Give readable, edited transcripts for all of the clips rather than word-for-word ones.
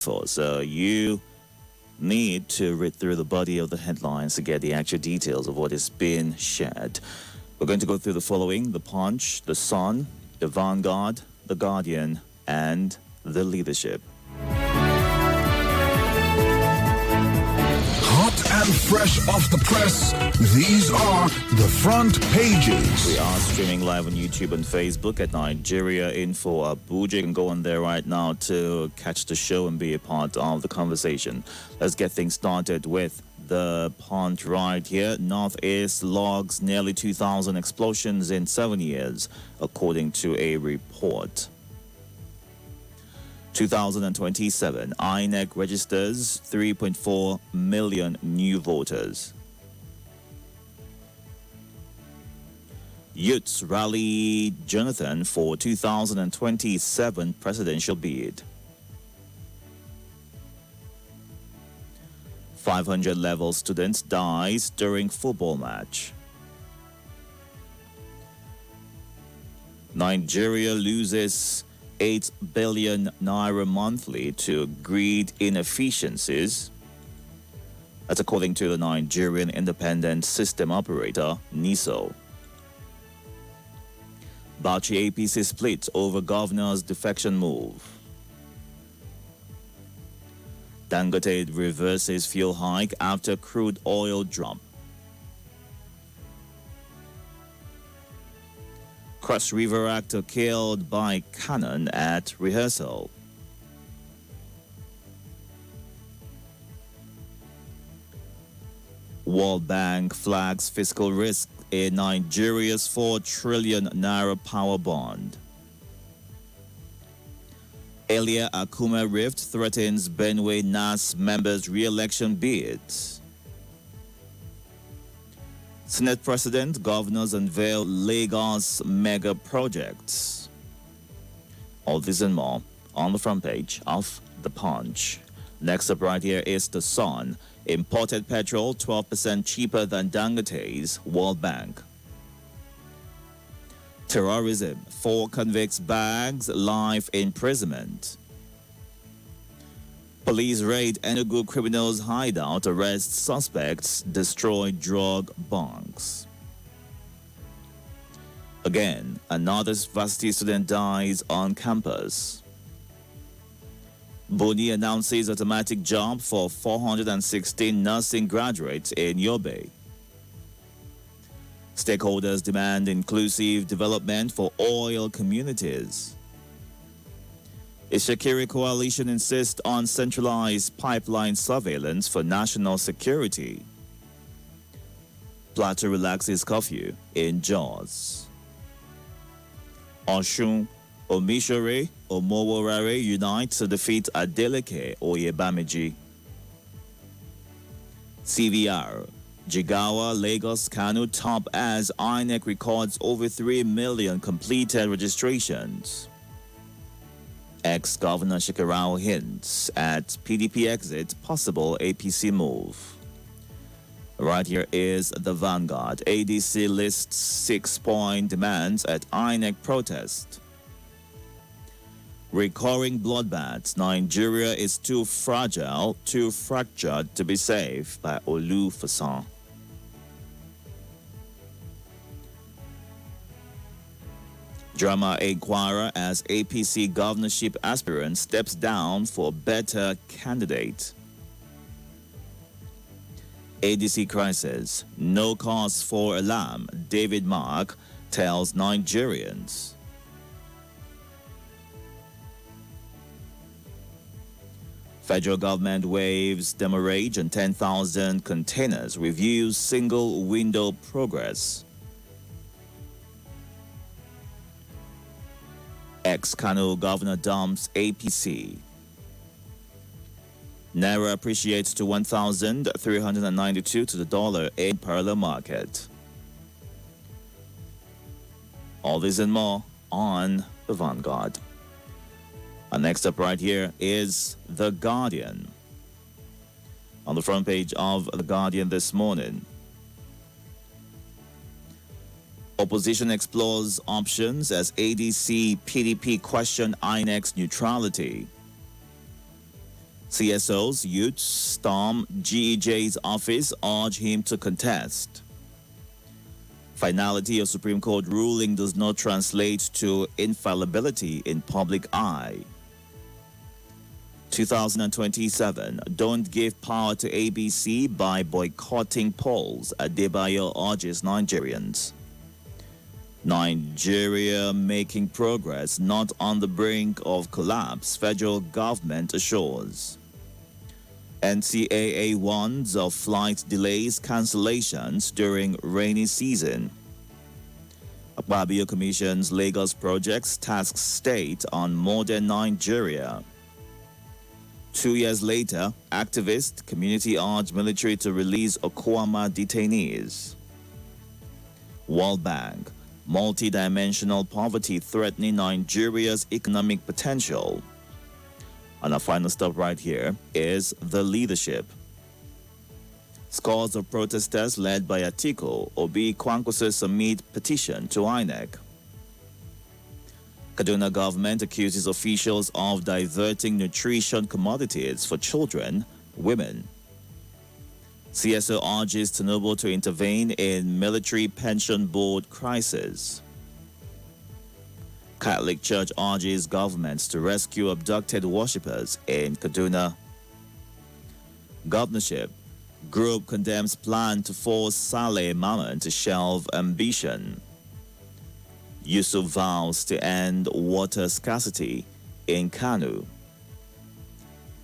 for. So you need to read through the body of the headlines to get the actual details of what is being shared. We're going to go through the following: the Punch, the Sun, the Vanguard, the Guardian, and the Leadership. Hot and fresh off the press, these are the front pages. We are streaming live on YouTube and Facebook at Nigeria Info Abuja. You can go on there right now to catch the show and be a part of the conversation. Let's get things started with the Punch right here. Northeast logs nearly 2,000 explosions in 7 years, according to a report. 2027, INEC registers 3.4 million new voters. Youths rally Jonathan for 2027 presidential bid. 500 level student dies during football match. Nigeria loses 8 billion naira monthly to grid inefficiencies. That's according to the Nigerian Independent System Operator, NISO. Bauchi APC split over governor's defection move. Dangote reverses fuel hike after crude oil drop. Cross River actor killed by cannon at rehearsal. World Bank flags fiscal risk in Nigeria's 4 trillion naira power bond. Elia Akume rift threatens Benue NAS members' re-election bids. Senate President, governors unveil Lagos mega projects. All this and more on the front page of The Punch. Next up right here is The Sun. Imported petrol 12% cheaper than Dangote's, World Bank. Terrorism, 4 convicts bags life imprisonment. Police raid Enugu criminals hideout, arrest suspects, destroy drug banks. Again, another varsity student dies on campus. Boni announces automatic job for 416 nursing graduates in Yobe. Stakeholders demand inclusive development for oil communities. A Shakiri coalition insists on centralized pipeline surveillance for national security. Plateau relaxes curfew in Jos. Oshun, Omishore, Omoworare unite to defeat Adeleke Oyebamiji. CVR, Jigawa, Lagos, Kano top as INEC records over 3 million completed registrations. Ex-Governor Shekarau hints at PDP exit, possible APC move. Right here is the Vanguard. ADC lists 6-point demands at INEC protest. Recurring bloodbaths. Nigeria is too fragile, too fractured to be safe, by Olu Fasan. Drama Inquirer as APC governorship aspirant steps down for better candidate. ADC crisis, no cause for alarm, David Mark tells Nigerians. Federal government waives demurrage on 10,000 containers, reviews single window progress. Ex-Kano governor dumps APC. Naira appreciates to 1,392 to the dollar in parallel market. All this and more on the Vanguard. And next up right here is The Guardian. On the front page of The Guardian this morning, Opposition explores options as ADC PDP question INEC's neutrality. CSO's youths storm GEJ's office, urge him to contest. Finality of Supreme Court ruling does not translate to infallibility in public eye. 2027, don't give power to ABC by boycotting polls, Adebayo urges Nigerians. Nigeria making progress, not on the brink of collapse, federal government assures. NCAA warns of flight delays, cancellations during rainy season. Akpabio commissions Lagos projects, tasks state on modern Nigeria. 2 years later, activist community urge military to release Okwama detainees. World Bank, multi-dimensional poverty threatening Nigeria's economic potential. And our final stop right here is the leadership. Scores of protesters led by Atiku Obi Kwankwaso submit petition to INEC. Kaduna government accuses officials of diverting nutrition commodities for children, women. CSO urges Tinubu to intervene in military pension board crisis. Catholic Church urges governments to rescue abducted worshippers in Kaduna. Governorship group condemns plan to force Saleh Maman to shelve ambition. Yusuf vows to end water scarcity in Kanu.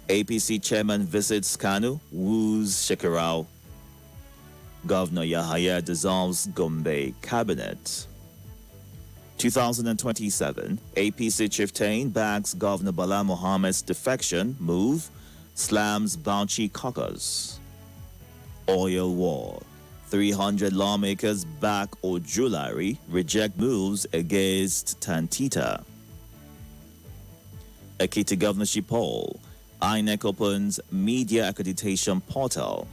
APC chairman visits Kanu, woos Shekarau. Governor Yahaya dissolves Gombe cabinet. 2027, APC chieftain backs Governor Bala Mohammed's defection move, slams Bauchi caucus. Oil war. 300 lawmakers back Ojulari, reject moves against Tantita. Ekiti governorship poll. INEC opens media accreditation portal.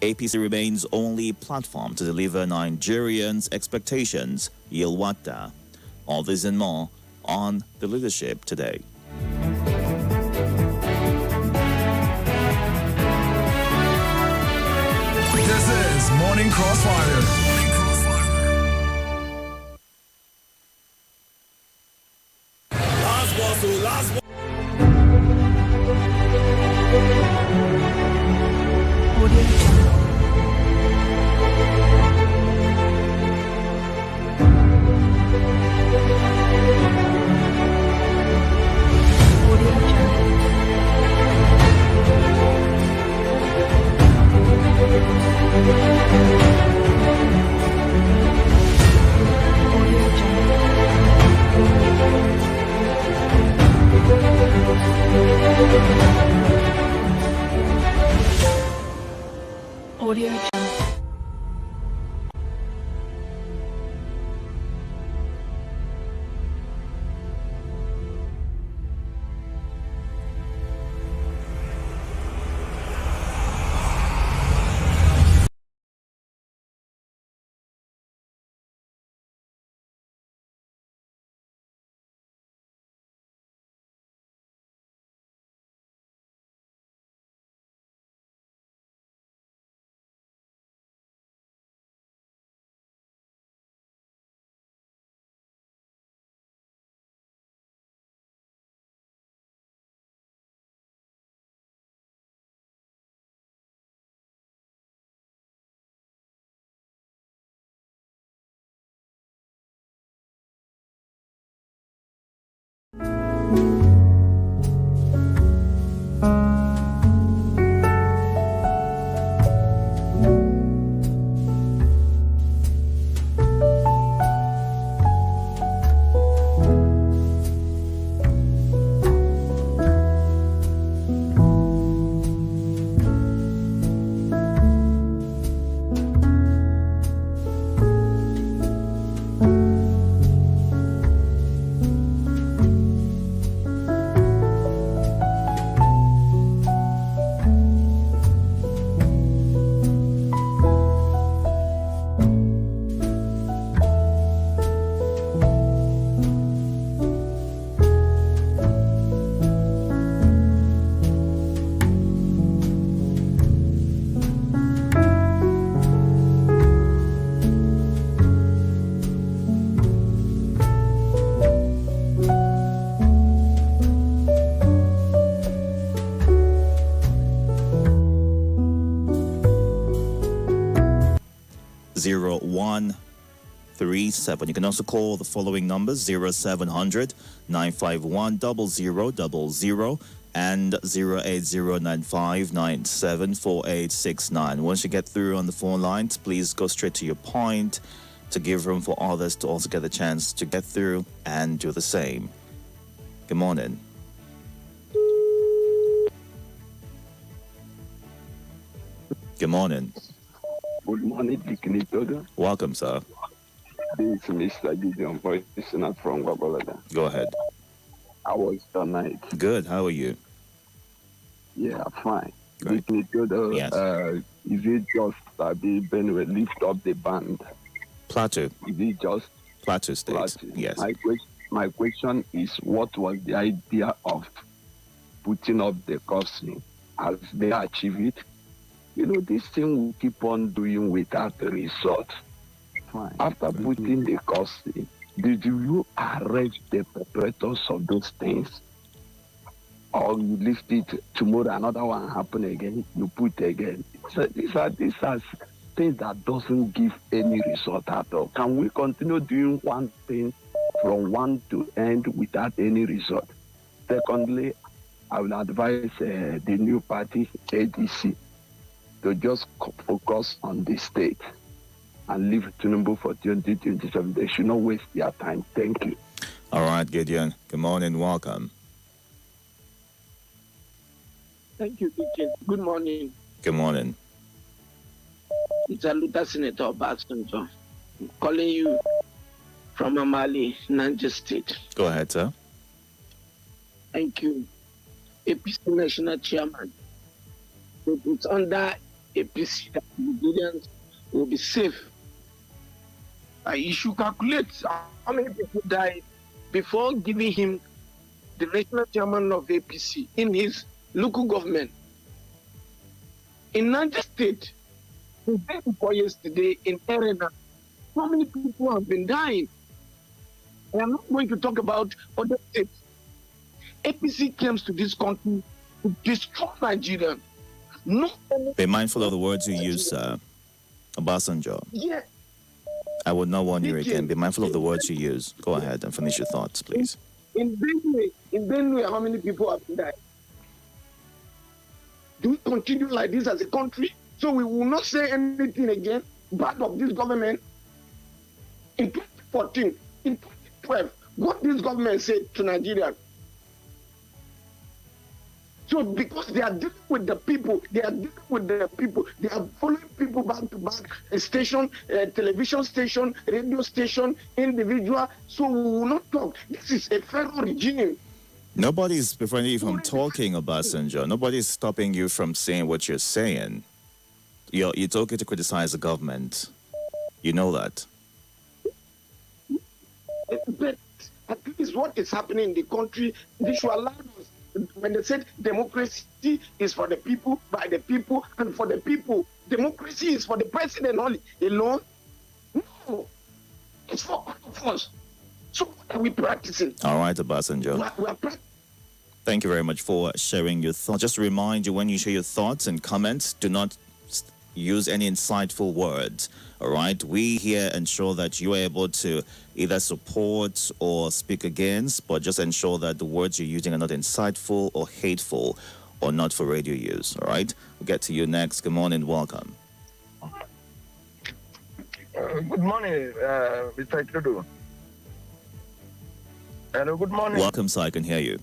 APC remains only platform to deliver Nigerians' expectations. Yilwata. All this and more on The Leadership today. This is Morning Crossfire. 0137. You can also call the following numbers: 0700 951 0000 and 08095974869. Once you get through on the phone lines, please go straight to your point to give room for others to also get the chance to get through and do the same. Good morning. Good morning. Good morning, Itodo. Welcome, sir. This is Mr. Gideon, voice listener from Gwagwalada. Go ahead. How was the night? Good. How are you? Yeah, fine. Great. Itodo, Yes. Is it just Benue lift up the band? Plateau. Is it just Plateau State. Plateau? Yes. My question is, what was the idea of putting up the crossing? Has they achieved it? You know, this thing we keep on doing without a result. Fine. After putting the crossing, did you arrest the perpetrators of those things? Or you lift it, tomorrow another one happen again, you put again. So these are things that doesn't give any result at all. Can we continue doing one thing from one to end without any result? Secondly, I will advise the new party, ADC, to just focus on the state and leave Tinubu for 2027. They should not waste their time. Thank you. All right, Gideon. Good morning. Welcome. Thank you, teacher. Good morning. Good morning. It's a Luther Senator Obasanjo. I'm calling you from Amali, Niger State. Go ahead, sir. Thank you. APC National Chairman. It's under APC that Nigerians will be safe. You should calculate how many people died before giving him the national chairman of APC in his local government. In Niger State, the day before yesterday in Arena, so many people have been dying. I am not going to talk about other states. APC comes to this country to destroy Nigeria. Be mindful of the words you use, sir. Obasanjo. Yeah. I would not warn you again. Be mindful of the words you use. Go ahead and finish your thoughts, please. In Benue, how many people have died? Do we continue like this as a country? So we will not say anything again bad of this government. In 2014, in 2012, what this government said to Nigeria. So because they are dealing with the people, they are following people back to back, a station, a television station, radio station, individual. So we will not talk. This is a federal regime. Nobody's preventing you from talking, Obasanjo. Nobody's stopping you from saying what you're saying. It's okay to criticize the government. You know that. But at least what is happening in the country, they should allow us. When they said democracy is for the people, by the people, and for the people, democracy is for the president only alone. No, it's for all of us. So what are we practicing? All right, Obasanjo. We are practicing. Thank you very much for sharing your thoughts. Just to remind you, when you share your thoughts and comments, do not use any insightful words. All right, we here ensure that you are able to either support or speak against, but just ensure that the words you're using are not insightful or hateful or not for radio use. All right, we'll get to you next. Good morning. Welcome. Good morning, Mr. Itodo. Hello, good morning. Welcome, sir. I can hear you.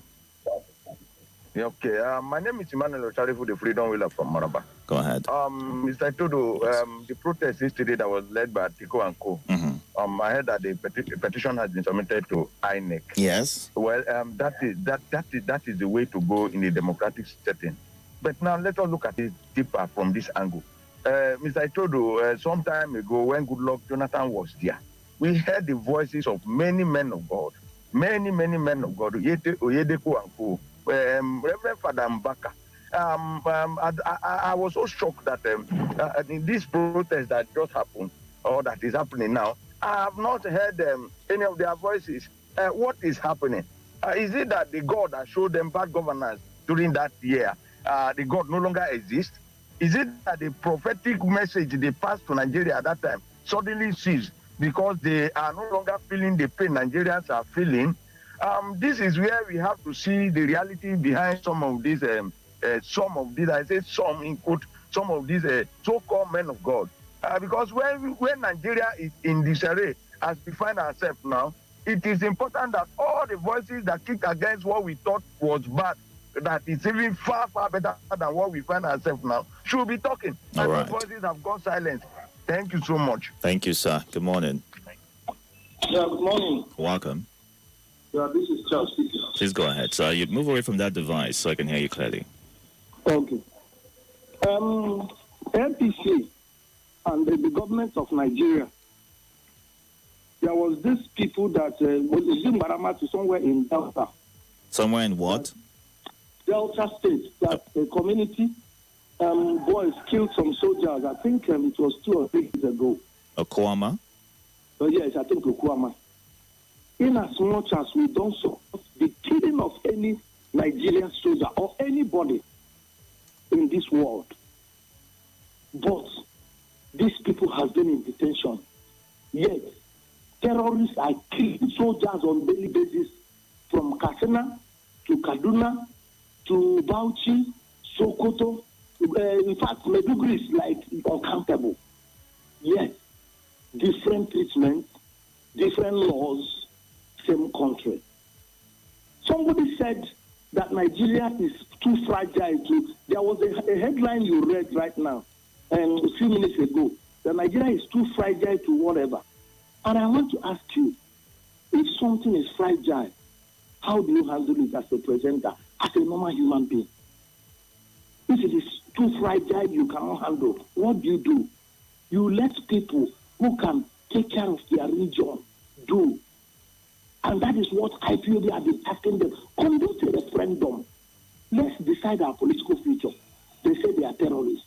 Yeah, okay, my name is Emmanuel Ocharifu, the Freedom Wheeler from Maraba. Go ahead. Mr. Itodo, the protest yesterday that was led by Tiko and Co. Mm-hmm. I heard that the petition has been submitted to INEC. Yes. Well, that is the way to go in a democratic setting. But now let us look at it deeper from this angle. Mr. Itodo, some time ago when Goodluck Jonathan was there, we heard the voices of many men of God, many men of God, Oyedeko and Co. Reverend Father Mbaka. I was so shocked that in this protest that just happened, or that is happening now, I have not heard any of their voices. What is happening? Is it that the God that showed them bad governance during that year, the God no longer exists? Is it that the prophetic message they passed to Nigeria at that time suddenly cease because they are no longer feeling the pain Nigerians are feeling. This is where we have to see the reality behind some of these, I say some in quote, some of these so-called men of God. Because when Nigeria is in disarray, as we find ourselves now, it is important that all the voices that kick against what we thought was bad, that is even far, far better than what we find ourselves now, should be talking. All and right. those voices have gone silent. Thank you so much. Thank you, sir. Good morning. Yeah, good morning. Welcome. Yeah, this is Charles speaking. Please go ahead, sir. You move away from that device so I can hear you clearly. Okay. NPC and the government of Nigeria, there was this people that was in Marama to somewhere in Delta. Somewhere in what? Delta State, that a community boys killed some soldiers. I think it was 2 or 3 years ago. Okwama? Yes, I think Okwama. In as much as we don't support the killing of any Nigerian soldier or anybody in this world, but these people have been in detention. Yet, terrorists are killing soldiers on daily basis from Katsina to Kaduna to Bauchi, Sokoto. In fact, Meduguri is like uncountable. Yet, different treatment, different laws, same country. Somebody said that Nigeria is too fragile to. There was a headline you read right now, and a few minutes ago, that Nigeria is too fragile to whatever. And I want to ask you, if something is fragile, how do you handle it as a presenter, as a normal human being? If it is too fragile, you cannot handle, what do? You let people who can take care of their region do. And that is what IPOB have been asking them. Conduct a referendum. Let's decide our political future. They say they are terrorists.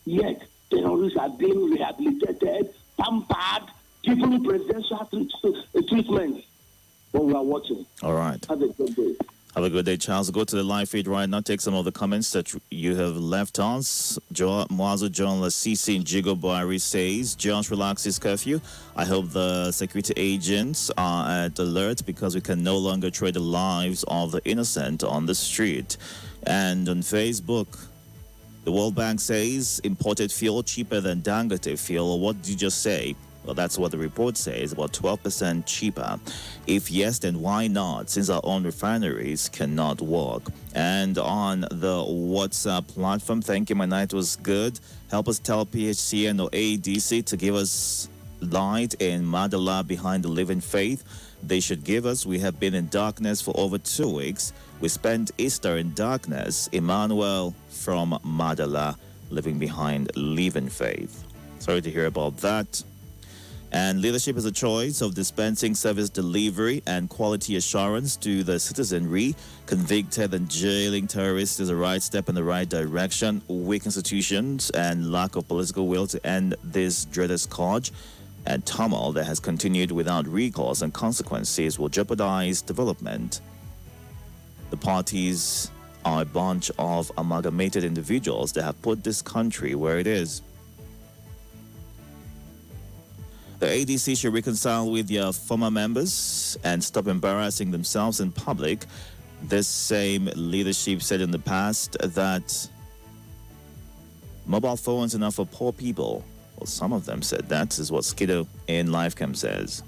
Yet, terrorists are being rehabilitated, pampered, given presidential treatment. But we are watching. All right. Have a good day. Have a good day, Charles. Go to the live feed right now. Take some of the comments that you have left us. Mwazo John Lasisi in Jigobari says, Josh relaxes curfew. I hope the security agents are at alert because we can no longer trade the lives of the innocent on the street. And on Facebook, the World Bank says imported fuel cheaper than Dangote fuel. What did you just say? Well, that's what the report says, about 12% cheaper. If yes, then why not, since our own refineries cannot work? And on the WhatsApp platform, thank you, my night was good. Help us tell PHCN or ADC to give us light in Madala behind the living faith. They should give us. We have been in darkness for over 2 weeks. We spent Easter in darkness. Emmanuel from Madala, living behind living faith. Sorry to hear about that. And leadership is a choice of dispensing service delivery and quality assurance to the citizenry. Convicted and jailing terrorists is a right step in the right direction. Weak institutions and lack of political will to end this dreaded scourge and turmoil that has continued without recourse and consequences will jeopardize development. The parties are a bunch of amalgamated individuals that have put this country where it is. The ADC should reconcile with their former members and stop embarrassing themselves in public. This same leadership said in the past that mobile phones are not for poor people. Well, some of them said that, is what Skido in Livecam says.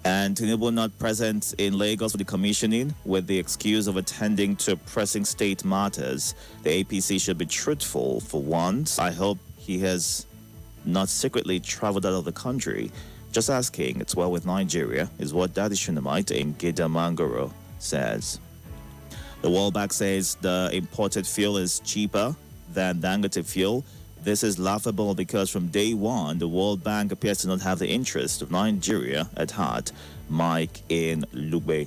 And Tinubu not present in Lagos for the commissioning with the excuse of attending to pressing state matters. The APC should be truthful for once. I hope he has not secretly traveled out of the country. Just asking, it's well with Nigeria, is what Daddy Shunamite in Gidamangoro says. The World Bank says the imported fuel is cheaper than Dangote fuel. This is laughable because from day one, the World Bank appears to not have the interest of Nigeria at heart. Mike in Lugbe.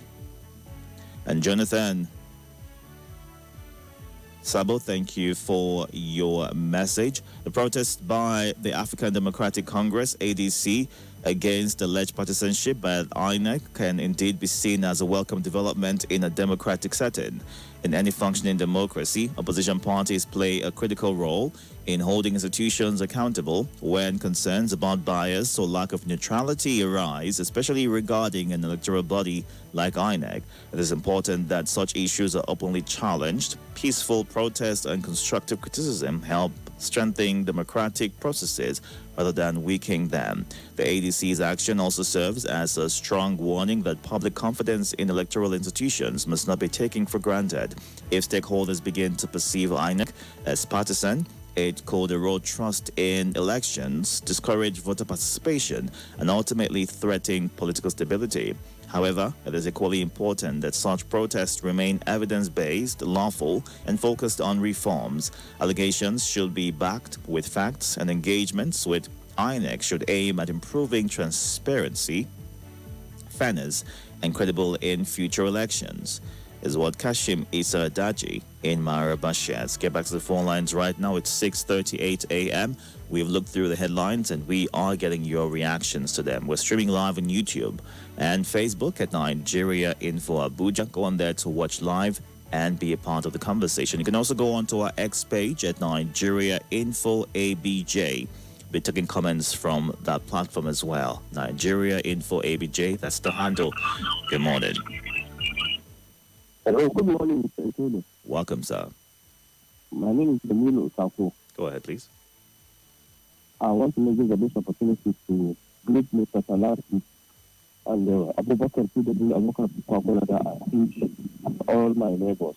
And Jonathan Sabo, thank you for your message. The protest by the African Democratic Congress, ADC, against alleged partisanship by INEC can indeed be seen as a welcome development in a democratic setting. In any functioning democracy, opposition parties play a critical role in holding institutions accountable when concerns about bias or lack of neutrality arise, especially regarding an electoral body like INEC. It is important that such issues are openly challenged. Peaceful protest and constructive criticism help strengthen democratic processes rather than weakening them. The ADC's action also serves as a strong warning that public confidence in electoral institutions must not be taken for granted. If stakeholders begin to perceive INEC as partisan, it could erode trust in elections, discourage voter participation, and ultimately threaten political stability. However, it is equally important that such protests remain evidence-based, lawful, and focused on reforms. Allegations should be backed with facts, and engagements with INEC should aim at improving transparency, fairness, and credible in future elections, is what Kashim Issa Daji in Maraba shares. Get back to the phone lines right now. It's 6:38 a.m. We've looked through the headlines and we are getting your reactions to them. We're streaming live on YouTube and Facebook at Nigeria Info Abuja. Go on there to watch live and be a part of the conversation. You can also go on to our X page at Nigeria Info ABJ. Be taking comments from that platform as well. Nigeria Info ABJ, that's the handle. Good morning. Hello, good morning, Mr. Itodo. Welcome, sir. My name is Emilio Sako. Go ahead, please. I want to make this opportunity to greet Mr. Salati and Abubakar Pudabin Abubakar Kwakwalada and all my neighbors.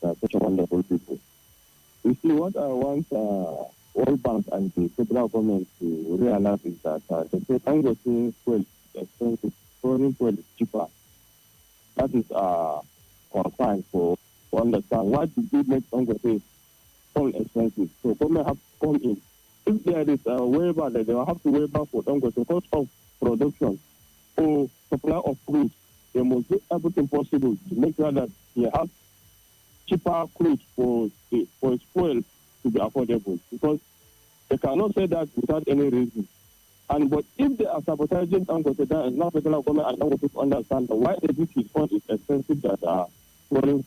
They are such a wonderful people. You see, what I want all banks and the federal government to realize is that the state Dangote fuel is expensive, foreign fuel is cheaper. That is confined for to understand why did we make Dangote so expensive. So government have to come in. If there is a waiver, that they will have to waiver for Dangote cost of production or supply of crude. They must do everything possible to make sure that they have cheaper crude for its fuel to be affordable, because they cannot say that without any reason. But if they are sabotaging Dangote, then it's not federal government and Dangote to understand why this fund is expensive that are foreign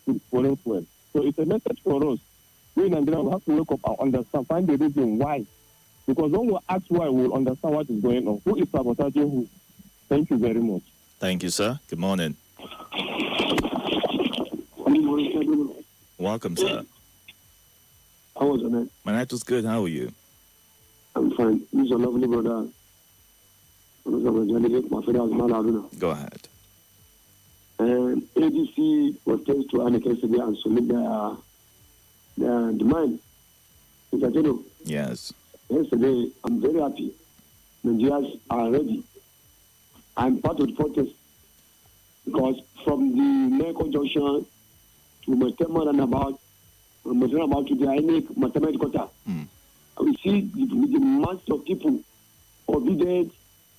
fuel. So it's a message for us. We in Nigeria will have to wake up and understand, find the reason why. Because when we ask why, we'll understand what is going on. Who is sabotaging who? Thank you very much. Thank you, sir. Good morning. Welcome, sir. How was it? My night was good. How are you? I'm fine. This is a lovely brother. Go ahead. And ADC was placed to Annika yesterday and submit their demand. Mr. Itodo, Yes. yesterday, I'm very happy. Nigerians are ready. I'm part of the protest because from the Mayor Junction to Matema and about to the INEC Matema quarter, we see the mass of people obedient,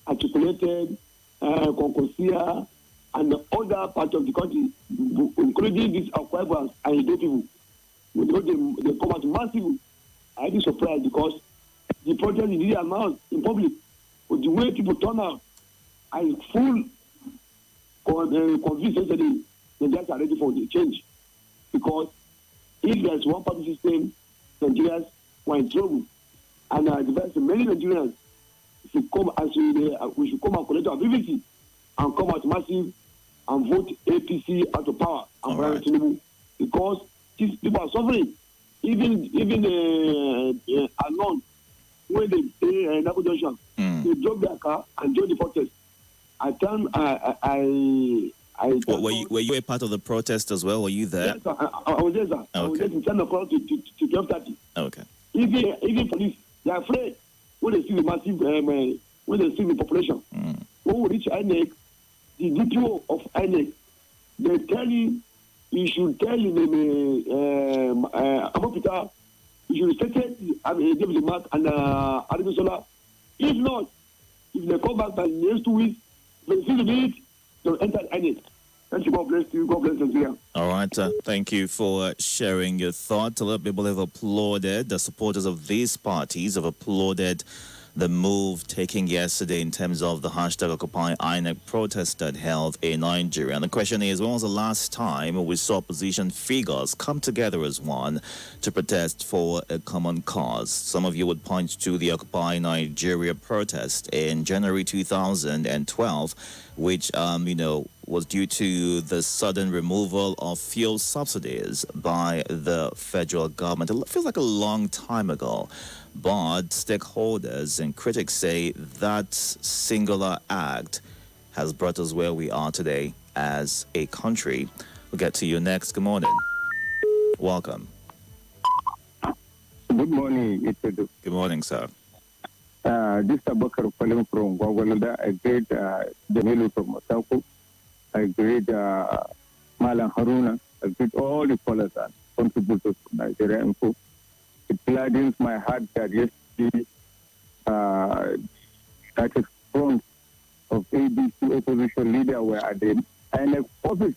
articulated, Concosia, and the other part of the country, including these Aquabas and Itodo people. When they come out massive, I'll be surprised because the protest is really announced in public. But the way people turn out, I'm full convinced yesterday Nigerians are ready for the change. Because if there's one party system, Nigerians were in trouble. And I advise many Nigerians should come as we should come and collect our BBC and come out massive and vote APC out of power and Brian Tinubu, because these people are suffering. Even alone when they stay in Abu Junction, they drop their car and join the protest. At time Were you a part of the protest as well? Were you there? Yes, I was there, sir. Okay. I was there from 10 o'clock to 12:30. Okay. Even police, they are afraid when they see the massive, when they see the population. When we reach INEC, the DPO of INEC, they tell you should tell Amopita, you should respect David Mark and Aribisola. If not, if they come back by the next 2 weeks, they see the minute, they'll enter INEC. Thank you. God bless you. God bless Nigeria. All right. Thank you for sharing your thoughts. A lot of people have applauded, the supporters of these parties have applauded the move taken yesterday in terms of the hashtag Occupy INEC protest that held in Nigeria. And the question is, when was the last time we saw opposition figures come together as one to protest for a common cause? Some of you would point to the Occupy Nigeria protest in January 2012, which, was due to the sudden removal of fuel subsidies by the federal government. It feels like a long time ago, but stakeholders and critics say that singular act has brought us where we are today as a country. We'll get to you next. Good morning. Welcome. Good morning, Itodo. Good morning, sir. This is Abakar calling from Gwagwalada. I grade Jamilu from Mosako. I grade Malan Haruna. I grade all the callers and contributors from Nigeria Info. It gladdens my heart that yesterday that is front of ABC opposition leader were at the INEC office,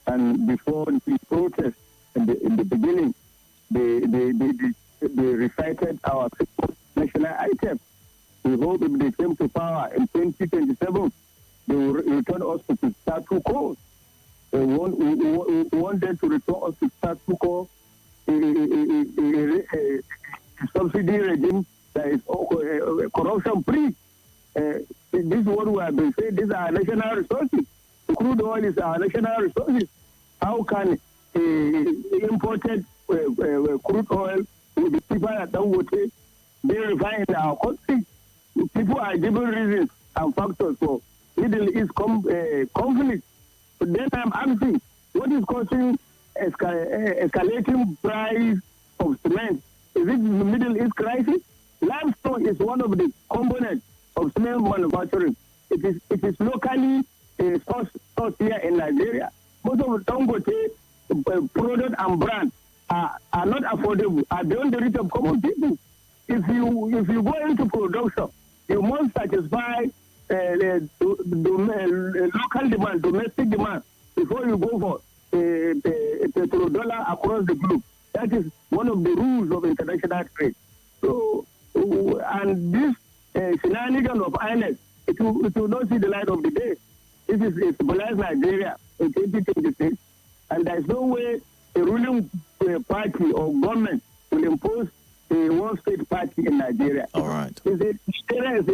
and before the protest in the beginning, they recited our national item. We hope if they came to power in 2027, they will return us to status quo. We want them to return us to status quo, a subsidy regime that is corruption-free. This is what we have been saying. These are national resources. The crude oil is our national resources. How can imported crude oil with the people that don't be refined in our country? People are given reasons and factors for Middle East conflict. But then I'm asking, what is causing escalating price of cement? Is it the Middle East crisis? Limestone is one of the components of cement manufacturing. It is locally sourced here in Nigeria. Most of the Dangote product and brand are not affordable, are beyond the reach of common people. If you go into production, you must satisfy local demand, domestic demand, before you go for petrodollar across the globe. That is one of the rules of international trade. So, and this shenanigan of INEC, it will not see the light of the day. This is a civilized Nigeria in 2026, and there is no way a ruling party or government will impose a one-state party in Nigeria. All right. Nigeria is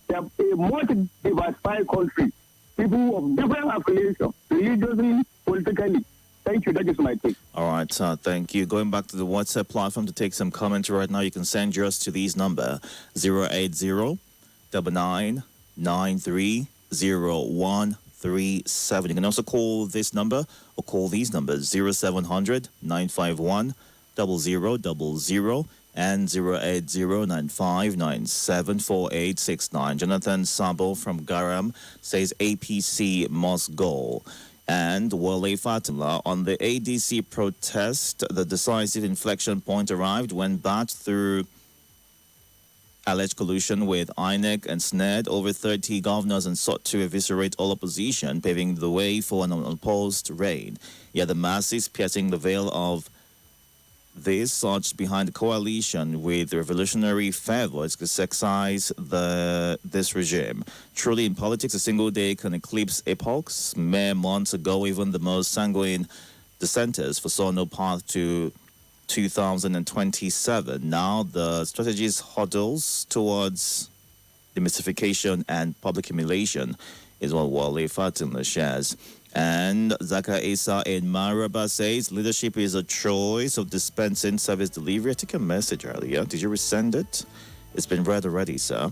a multi-diversified country. People of different affiliations, religiously, politically. Thank you. That is my take. All right. Thank you. Going back to the WhatsApp platform to take some comments right now, you can send yours to these number 080-9993-0137. You can also call this number or call these numbers 0700-951-0000 and 08095974869. Jonathan Sabo from Garam says APC must go. And Wale Fatima on the ADC protest, the decisive inflection point arrived when batched through alleged collusion with INEC and SNED over 30 governors and sought to eviscerate all opposition, paving the way for an unopposed reign. Yet the masses, piercing the veil of this, surged behind the coalition with revolutionary fervor to exercise this regime. Truly, in politics, a single day can eclipse epochs. Mere months ago, even the most sanguine dissenters foresaw no path to 2027. Now, the strategy's hurdles towards demystification and public humiliation is what Wale Fatima shares. And Zaka Isa in Maraba says, leadership is a choice of dispensing service delivery. I took a message earlier. Did you resend it? It's been read already, sir.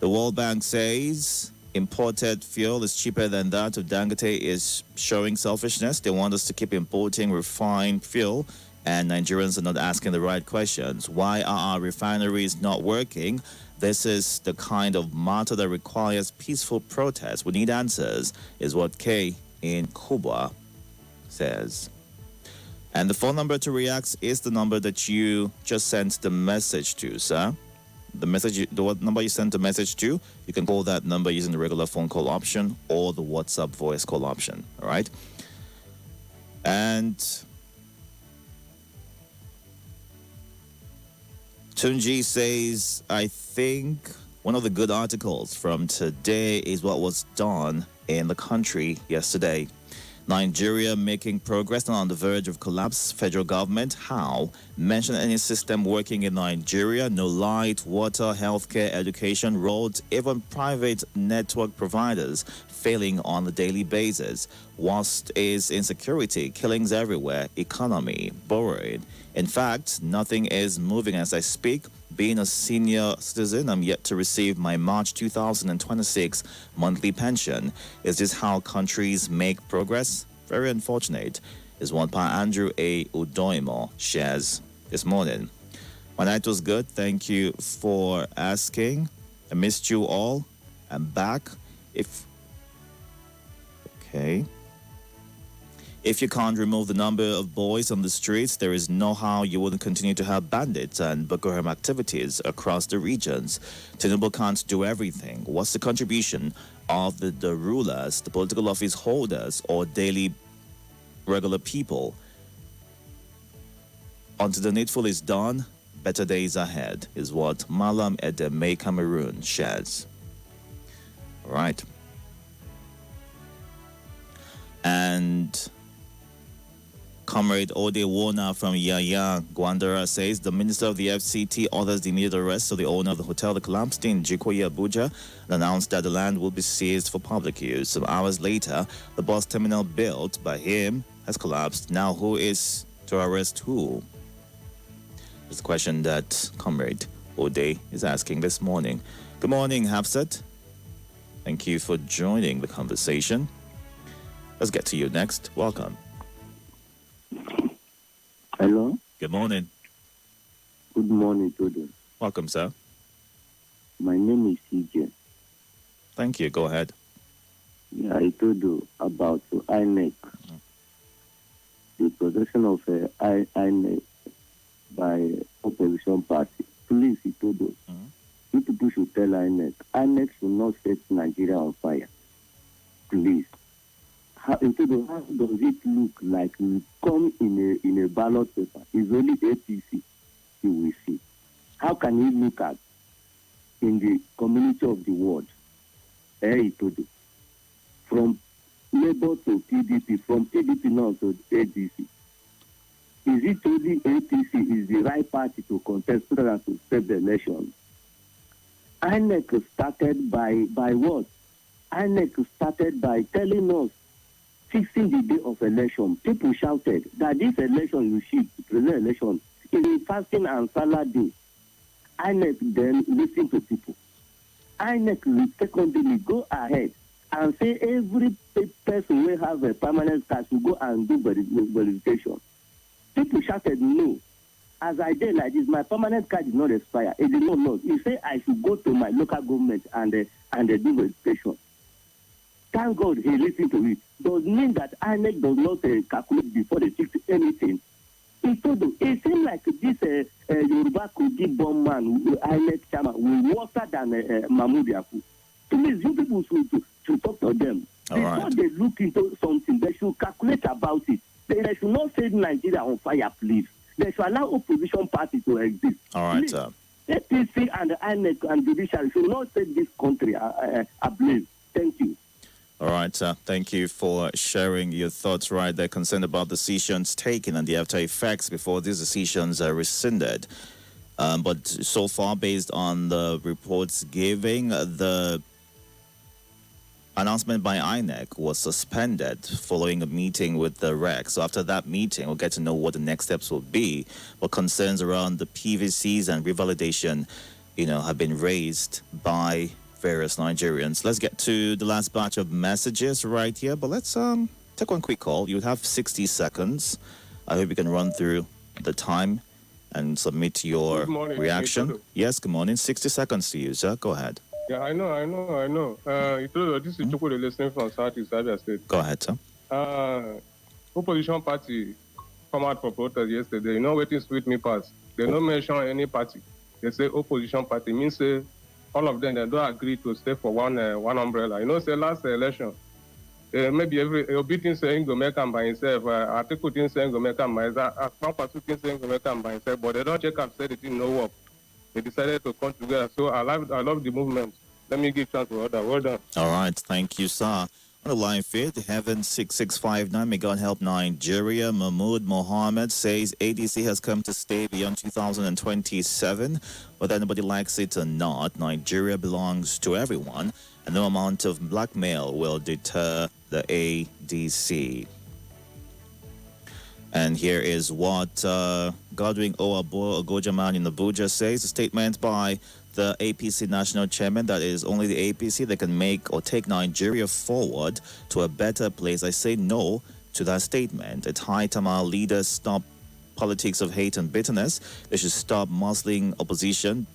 The World Bank says imported fuel is cheaper than that of Dangote is showing selfishness. They want us to keep importing refined fuel, and Nigerians are not asking the right questions. Why are our refineries not working? This is the kind of matter that requires peaceful protest. We need answers, is what K in Cuba says. And the phone number to react is the number that you just sent the message to, sir. The number you sent the message to, you can call that number using the regular phone call option or the WhatsApp voice call option. All right. And Tunji says, I think One of the good articles from today is what was done in the country yesterday. Nigeria making progress and on the verge of collapse. Federal government, how? Mention any system working in Nigeria. No light, water, healthcare, education, roads, even private network providers failing on a daily basis. Worst is insecurity, killings everywhere, economy, borrowing. In fact, nothing is moving as I speak. Being a senior citizen, I'm yet to receive my March 2026 monthly pension. Is this how countries make progress? Very unfortunate, is what Pa Andrew A. Udoimo shares this morning. My night was good. Thank you for asking. I missed you all. I'm back. If you can't remove the number of boys on the streets, there is no how you wouldn't continue to have bandits and Boko Haram activities across the regions. Tinubu can't do everything. What's the contribution of the rulers, the political office holders, or daily regular people? Until the needful is done, better days ahead, is what Malam Edeme Cameroon shares. All right. And Comrade Ode Wona from Yaya Gwandara says the Minister of the FCT orders the immediate arrest of the owner of the hotel that collapsed in Jikoyi, Abuja, and announced that the land will be seized for public use. Some hours later, the bus terminal built by him has collapsed. Now, who is to arrest who? It's the question that Comrade Ode is asking this morning. Good morning, Hafsat. Thank you for joining the conversation. Let's get to you next. Welcome. Hello? Good morning. Good morning, Itodo. Welcome, sir. My name is CJ. Thank you. Go ahead. Yeah, Itodo, about INEC. The possession of INEC by opposition party. Please, Itodo, you people should tell INEC. INEC should not set Nigeria on fire. Please. How does it look like we come in a ballot paper? It's only APC you will see. How can you look at in the community of the world? From Labour to PDP, from PDP now to ADC. Is it only APC is the right party to contest so that to save the election? INEC started by what? INEC started by telling us, fixing the day of election. People shouted that this election you should present election is a fasting and Salah day. INEC then listen to people. INEC will secondly go ahead and say every person will have a permanent card to go and do verification. People shouted no. As I did like this, my permanent card is not expired. It did not know. You say I should go to my local government and do verification. Thank God he listened to it. Does mean that INEC does not calculate before they fix anything. It seems like this Yoruba Kogi bomb man, INEC chairman, will worse than Mahmoud Yaku. Please, you people should talk to them. Before they look into something, they should calculate about it. They should not set Nigeria on fire, please. They should allow opposition parties to exist. All right, please, APC and the INEC and judiciary should not set this country ablaze. Thank you. All right, thank you for sharing your thoughts right there, concerned about decisions taken and the after effects before these decisions are rescinded. But so far, based on the reports giving, the announcement by INEC was suspended following a meeting with the REC. So after that meeting, we'll get to know what the next steps will be. But concerns around the PVCs and revalidation, have been raised by various Nigerians. Let's get to the last batch of messages right here, but let's take one quick call. You have 60 seconds. I hope you can run through the time and submit your reaction. Yes, good morning. 60 seconds to you, sir. Go ahead. Yeah, I know. This is Chukwu listening from Southeast Abia State. Go ahead, sir. Opposition party come out for protest yesterday. You know what is sweet me pass? They don't mention any party. They say opposition party means all of them, they don't agree to stay for one umbrella. Say last election, maybe every thing saying go make him by himself, article thing saying go make him by himself, Pampa thing saying go make him by himself, but they don't check and say the thing no work. they decided to come together. So I love the movement. Let me give chance to others. Well done. All right, thank you, sir. On the line fifth, Heaven 6659, may God help Nigeria. Mahmoud Mohammed says ADC has come to stay beyond 2027. Whether anybody likes it or not, Nigeria belongs to everyone, and no amount of blackmail will deter the ADC. And here is what Godwin Ogojaman in Abuja says, a statement by the APC national chairman that is only the APC that can make or take Nigeria forward to a better place. I say no to that statement. It's high time our leaders stop politics of hate and bitterness. They should stop muscling opposition,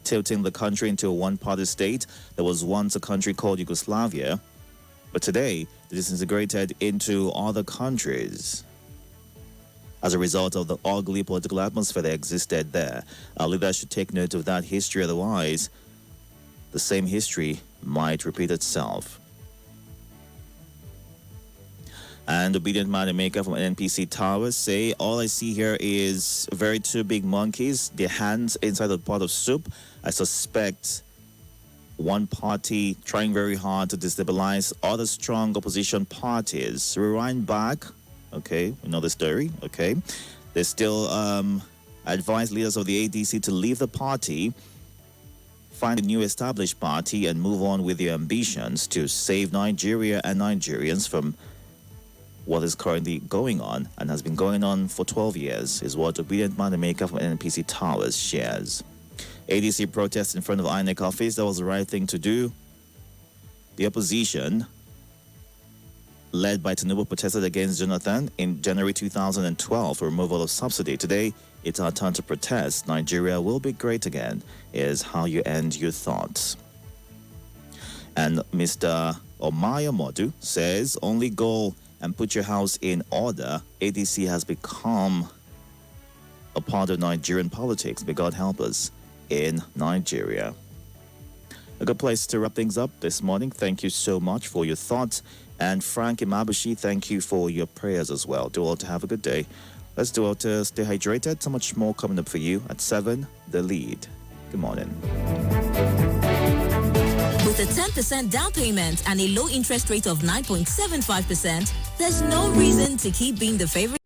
tilting the country into a one-party state. There was once a country called Yugoslavia, but today it is integrated into other countries as a result of the ugly political atmosphere that existed there. Our leaders should take note of that history, otherwise the same history might repeat itself. And Obedient Man Maker from NPC Towers say, all I see here is very two big monkeys, their hands inside a pot of soup. I suspect one party trying very hard to destabilize other strong opposition parties. Rewind back. Okay, we know the story. Okay, they still advise leaders of the ADC to leave the party, find a new established party, and move on with their ambitions to save Nigeria and Nigerians from what is currently going on and has been going on for 12 years, is what Obedient Man Maker from NPC Towers shares. ADC protest in front of INEC office, that was the right thing to do. The opposition, led by Tinubu, protested against Jonathan in January 2012 for removal of subsidy. Today, it's our turn to protest. Nigeria will be great again, is how you end your thoughts. And Mr. Omaya Modu says, only go and put your house in order. ADC has become a part of Nigerian politics. May God help us in Nigeria. A good place to wrap things up this morning. Thank you so much for your thoughts. And Frank Imabushi, thank you for your prayers as well. Do all to have a good day. Let's do all to stay hydrated. So much more coming up for you at 7, The Lead. Good morning. With a 10% down payment and a low interest rate of 9.75%, there's no reason to keep being the favorite.